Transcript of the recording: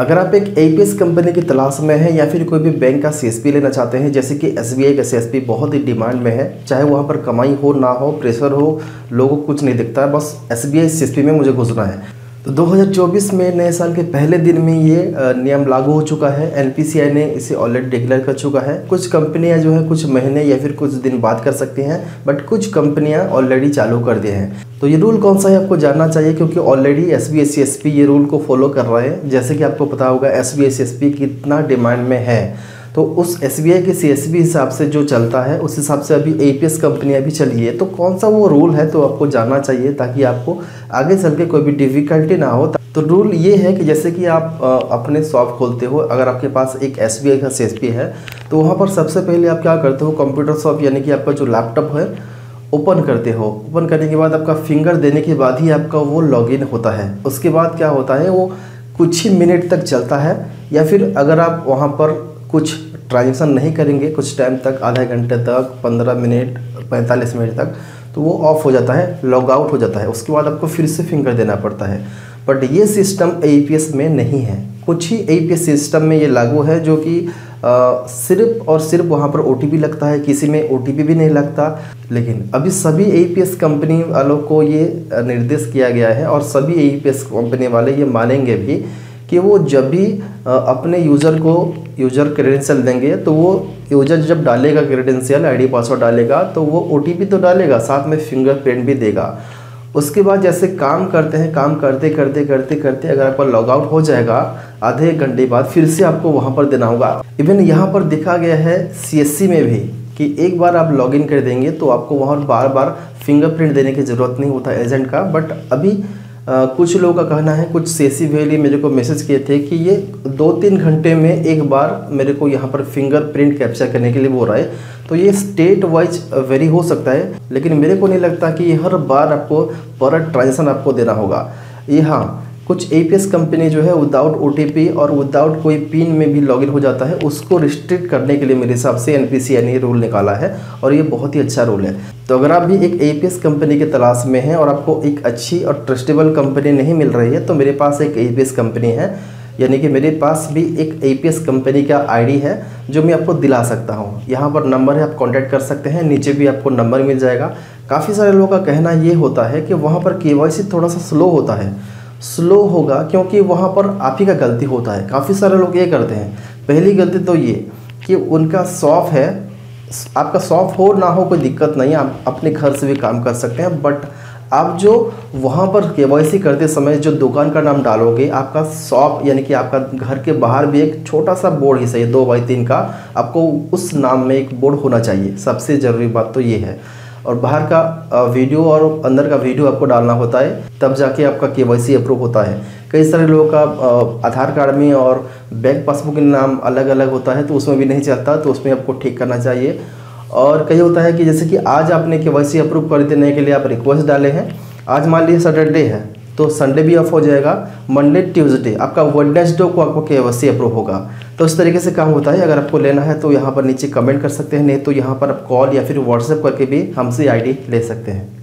अगर आप एक एपीएस कंपनी की तलाश में हैं या फिर कोई भी बैंक का सीएसपी लेना चाहते हैं, जैसे कि एसबीआई का सीएसपी बहुत ही डिमांड में है, चाहे वहाँ पर कमाई हो ना हो, प्रेशर हो, लोगों को कुछ नहीं दिखता है, बस एसबीआई सीएसपी में मुझे घुसना है। तो 2024 में नए साल के पहले दिन में ये नियम लागू हो चुका है। एनपीसीआई ने इसे ऑलरेडी डिक्लेयर कर चुका है। कुछ कंपनियां जो है कुछ महीने या फिर कुछ दिन बाद कर सकती हैं, बट कुछ कंपनियां ऑलरेडी चालू कर दिए हैं। तो ये रूल कौन सा है आपको जानना चाहिए, क्योंकि ऑलरेडी एसबीआई सीएसपी ये रूल को फॉलो कर रहे हैं। जैसे कि आपको पता होगा एसबीआई सीएसपी कितना डिमांड में है, तो उस एसबीआई के सीएसपी हिसाब से जो चलता है उस हिसाब से अभी एपीएस कंपनियां भी चली है। तो कौन सा वो रूल है तो आपको जानना चाहिए, ताकि आपको आगे चल के कोई भी डिफ़िकल्टी ना हो। तो रूल ये है कि जैसे कि आप अपने शॉप खोलते हो, अगर आपके पास एक एसबीआई का सीएसपी है तो वहाँ पर सबसे पहले आप क्या करते हो, कंप्यूटर शॉप यानी कि आपका जो लैपटॉप है ओपन करते हो। ओपन करने के बाद आपका फिंगर देने के बाद ही आपका वो लॉगिन होता है। उसके बाद क्या होता है, वो कुछ ही मिनट तक चलता है, या फिर अगर आप वहाँ पर कुछ ट्रांजेक्शन नहीं करेंगे कुछ टाइम तक, आधा घंटे तक, 15 मिनट, 45 मिनट तक, तो वो ऑफ हो जाता है, लॉग आउट हो जाता है। उसके बाद आपको फिर से फिंगर देना पड़ता है। बट ये सिस्टम एपीएस में नहीं है। कुछ ही एपीएस सिस्टम में ये लागू है, जो कि सिर्फ और सिर्फ वहाँ पर ओटीपी लगता है, किसी में ओटीपी भी नहीं लगता। लेकिन अभी सभी एपीएस कंपनी वालों को ये निर्देश किया गया है, और सभी एपीएस कंपनी वाले ये मानेंगे भी कि वो जब भी अपने यूज़र को यूज़र क्रेडेंशियल देंगे, तो वो यूज़र जब डालेगा क्रेडेंशियल, आईडी पासवर्ड डालेगा, तो वो ओटीपी तो डालेगा, साथ में फिंगरप्रिंट भी देगा। उसके बाद जैसे काम करते हैं, काम करते करते करते करते अगर आपका लॉग आउट हो जाएगा, आधे एक घंटे बाद फिर से आपको वहाँ पर देना होगा। इवन यहाँ पर देखा गया है सीएससी में भी कि एक बार आप लॉगिन कर देंगे तो आपको वहाँ बार बार फिंगरप्रिंट देने की ज़रूरत नहीं होता एजेंट का। बट अभी कुछ लोगों का कहना है, कुछ सीएससी वाले मेरे को मैसेज किए थे कि ये 2-3 घंटे में एक बार मेरे को यहाँ पर फिंगरप्रिंट कैप्चर करने के लिए बोल रहा है। तो ये स्टेट वाइज वेरी हो सकता है, लेकिन मेरे को नहीं लगता कि ये हर बार आपको पर ट्रांजेक्शन आपको देना होगा। ये हाँ, कुछ एपीएस कंपनी जो है विदाउट ओटीपी और विदाउट कोई पिन में भी लॉगिन हो जाता है, उसको रिस्ट्रिक्ट करने के लिए मेरे हिसाब से एनपीसीआई ने रूल निकाला है, और ये बहुत ही अच्छा रूल है। तो अगर आप भी एक एपीएस कंपनी की तलाश में हैं और आपको एक अच्छी और ट्रस्टेबल कंपनी नहीं मिल रही है, तो मेरे पास एक एपीएस कंपनी है, यानी कि मेरे पास भी एक एपीएस कंपनी का आईडी है जो मैं आपको दिला सकता हूँ। यहाँ पर नंबर है, आप कांटेक्ट कर सकते हैं, नीचे भी आपको नंबर मिल जाएगा। काफ़ी सारे लोगों का कहना ये होता है कि वहाँ पर केवाईसी थोड़ा सा स्लो होता है। स्लो होगा क्योंकि वहाँ पर आप ही का गलती होता है। काफ़ी सारे लोग ये करते हैं। पहली गलती तो ये कि उनका शॉप है, आपका शॉप हो ना हो कोई दिक्कत नहीं, आप अपने घर से भी काम कर सकते हैं। बट आप जो वहाँ पर केवाईसी करते समय जो दुकान का नाम डालोगे, आपका शॉप यानी कि आपका घर के बाहर भी एक छोटा सा बोर्ड ही सही, 2x3 का, आपको उस नाम में एक बोर्ड होना चाहिए। सबसे ज़रूरी बात तो ये है। और बाहर का वीडियो और अंदर का वीडियो आपको डालना होता है, तब जाके आपका केवाईसी अप्रूव होता है। कई सारे लोगों का आधार कार्ड में और बैंक पासबुक के नाम अलग अलग होता है, तो उसमें भी नहीं चलता, तो उसमें आपको ठीक करना चाहिए। और कई होता है कि जैसे कि आज आपने केवाईसी अप्रूव कर देने के लिए आप रिक्वेस्ट डाले हैं, आज मान लीजिए सैटरडे है तो संडे भी ऑफ हो जाएगा, मंडे ट्यूसडे आपका वेडनेसडे को आपको केवाईसी अप्रूव होगा। तो इस तरीके से काम होता है। अगर आपको लेना है तो यहाँ पर नीचे कमेंट कर सकते हैं, नहीं तो यहाँ पर आप कॉल या फिर व्हाट्सएप करके भी हमसे आईडी ले सकते हैं।